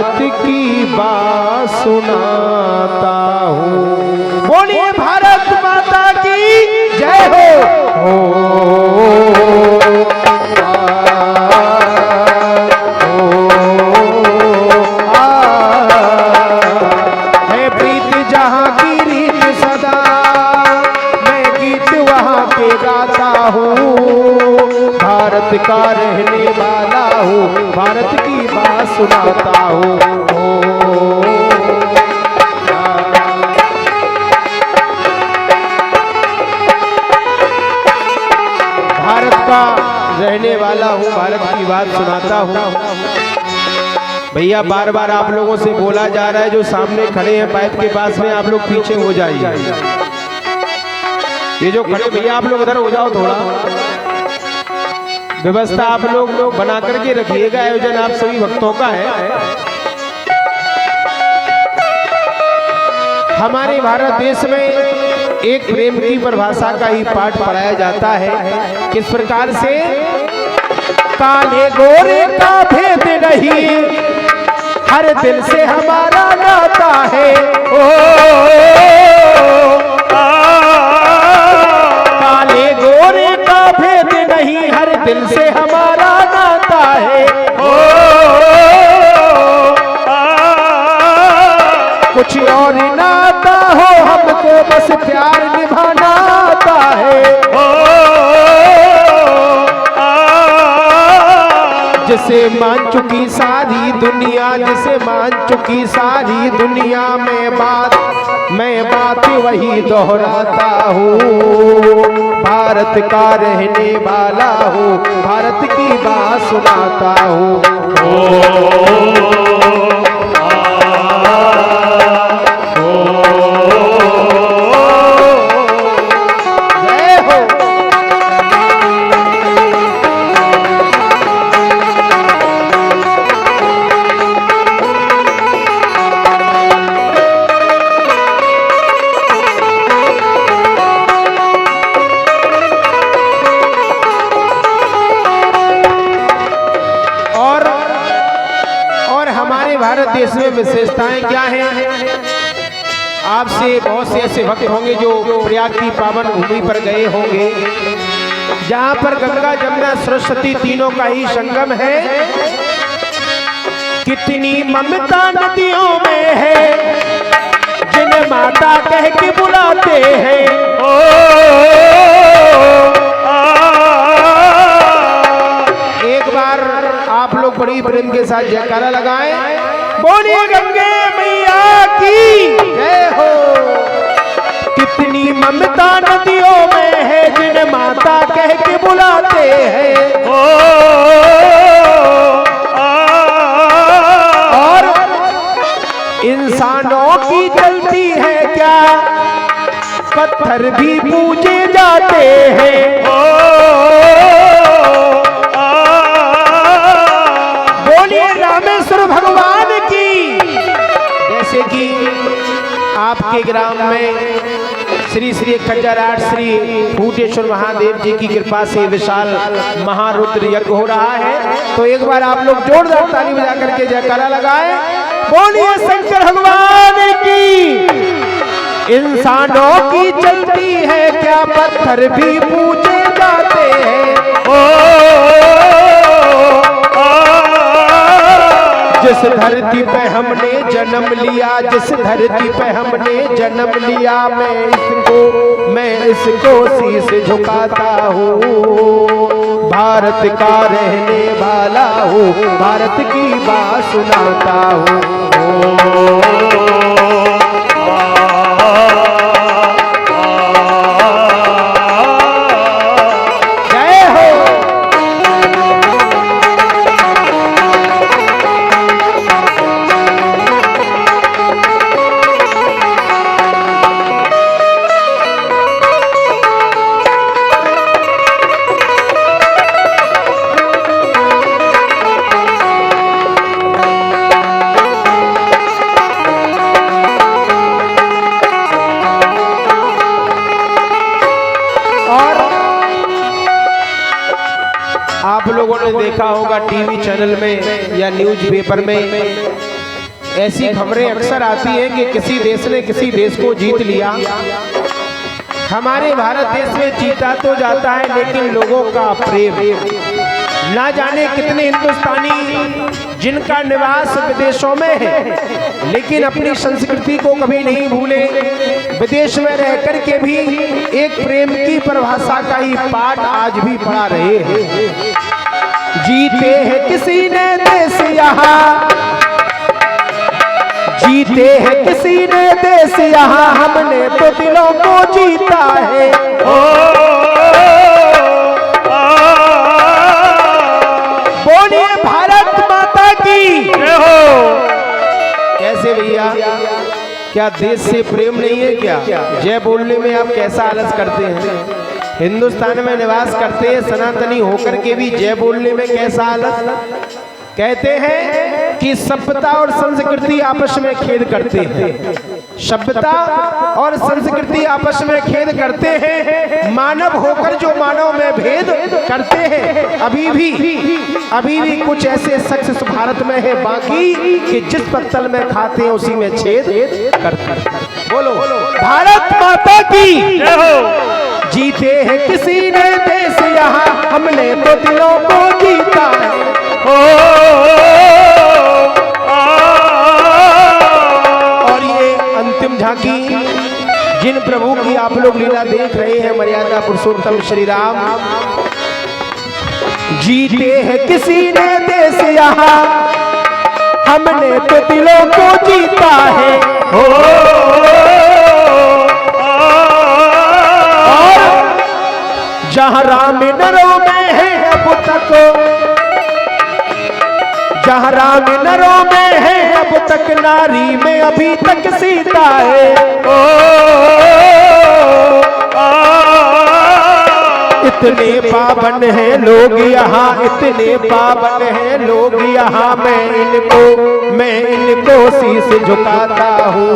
भारत की बात सुनाता हूँ। बोलिए भारत माता की जय हो। है प्रीत जहाँ की रीत सदा, मैं गीत वहाँ के गाता हूँ। भारत का रहने वाला हूँ, भारत की बात सुनाता हूँ। भारत का रहने वाला हूँ, भारत की बात सुनाता हूँ। भैया बार बार आप लोगों से बोला जा रहा है, जो सामने खड़े हैं पाइप के पास में, आप लोग पीछे हो जाइए। ये जो खड़े भैया आप लोग उधर हो जाओ थोड़ा। व्यवस्था आप लोग बना करके रखिएगा, आयोजन आप सभी भक्तों का है। हमारे भारत देश में एक प्रेम की परिभाषा का ही पाठ पढ़ाया जाता है। किस प्रकार से? काले गोरे का भेद नहीं, हर दिल से हमारा नाता है। ओ काले गोरे का भेद नहीं, हर दिल से हमारा नाता है। ओ कुछ और नाता हो, हमको बस प्यार निभाना आता है। जिसे मान चुकी सारी दुनिया, जिसे मान चुकी सारी दुनिया में मैं बात वही दोहराता हूँ। भारत का रहने वाला हूँ, भारत की बात सुनाता हूँ। भारत देश में विशेषताएं क्या हैं? आपसे बहुत से ऐसे भक्त होंगे जो प्रयाग की पावन भूमि पर गए होंगे, जहां पर गंगा जमुना सरस्वती तीनों का ही संगम है। कितनी ममता नदियों में है, जिन्हें माता कह के बुलाते हैं। एक बार आप लोग बड़ी प्रेम के साथ जयकारा लगाएं। बोलिए गंगे मैया की जय हो। कितनी ममता नदियों में है, जिन्हें माता कह के बुलाते हैं। और इंसानों की चलती है क्या, पत्थर भी पूजे जाते हैं। बोलिए रामेश्वर भगवान की। जैसे कि आपके ग्राम में श्री श्री खंजराट श्री फूटेश्वर महादेव जी की कृपा से विशाल महारुद्र यज्ञ हो रहा है, तो एक बार आप लोग जोरदार ताली बजा करके जयकारा लगाएं। बोलिए शंकर भगवान की। इंसानों की चलती है क्या, पत्थर भी पूजे जाते हैं। जिस धरती पे हमने जन्म लिया, जिस धरती पे हमने जन्म लिया, मैं इसको शीश झुकाता हूँ। भारत का रहने वाला हूँ, भारत की बात सुनाता हूँ। आप लोगों ने देखा होगा टीवी चैनल में या न्यूज़पेपर में ऐसी खबरें अक्सर आती हैं कि किसी देश ने किसी देश को जीत लिया। हमारे भारत देश में जीता तो जाता है, लेकिन लोगों का प्रेम, ना जाने कितने हिंदुस्तानी जिनका निवास विदेशों में है, लेकिन अपनी संस्कृति को कभी नहीं भूले। विदेश में रह कर के भी एक प्रेम की परिभाषा का ही पाठ आज भी पढ़ा रहे हैं। जीते हैं किसी ने देश यहाँ, जीते हैं किसी ने देश यहाँ, हमने तो दिलों को जीता है। बोलिए भारत माता की। कैसे भैया, क्या देश से प्रेम नहीं है क्या? जय बोलने में आप कैसा आलस करते हैं? हिंदुस्तान में निवास करते हैं सनातनी होकर के भी जय बोलने में कैसा आलस? कहते हैं कि सभ्यता और संस्कृति आपस में खेद करते हैं, सभ्यता और संस्कृति आपस में खेद करते हैं। मानव होकर जो मानव में भेद करते हैं, अभी भी कुछ ऐसे शख्स इस भारत में है बाकी कि जिस पत्तल में खाते हैं उसी में छेद करते। बोलो भारत माता की। जीते हैं किसी ने देश यहाँ, हमने तो दिलों को जीता है। और ये अंतिम झांकी जिन प्रभु की आप लोग लीला देख रहे हैं, मर्यादा पुरुषोत्तम श्री राम। जीते हैं किसी ने देश यहाँ, हमने तो दिलों को जीता है। जहाँ राम नरों में है अब तक, जहाँ राम नरों में है अब तक, नारी में अभी तक सीता है। इतने पावन हैं लोग यहाँ, इतने पावन हैं लोग यहाँ, मैं इनको शीश झुकाता हूँ।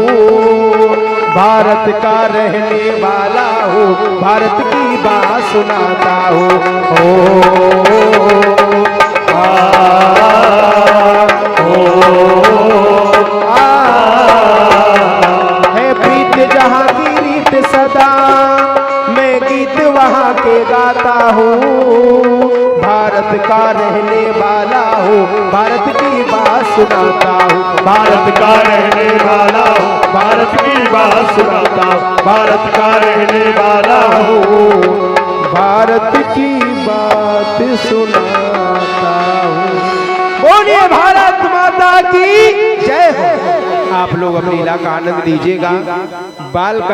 भारत का रहने वाला हूँ, भारत की बात सुनाता हूँ। है प्रीत जहाँ की रीत सदा, मैं गीत वहाँ के गाता हूँ। भारत का रहने वाला हूँ, भारत की बात सुनाता हूँ। भारत का रहने वाला हूँ, भारत की बात सुनाता हूँ। भारत का रहने वाला हूँ, भारत की बात सुनाता हूँ। बोलिए भारत माता की जय हो। आप लोग अपनी लीला का आनंद लीजिएगा। बाल कांड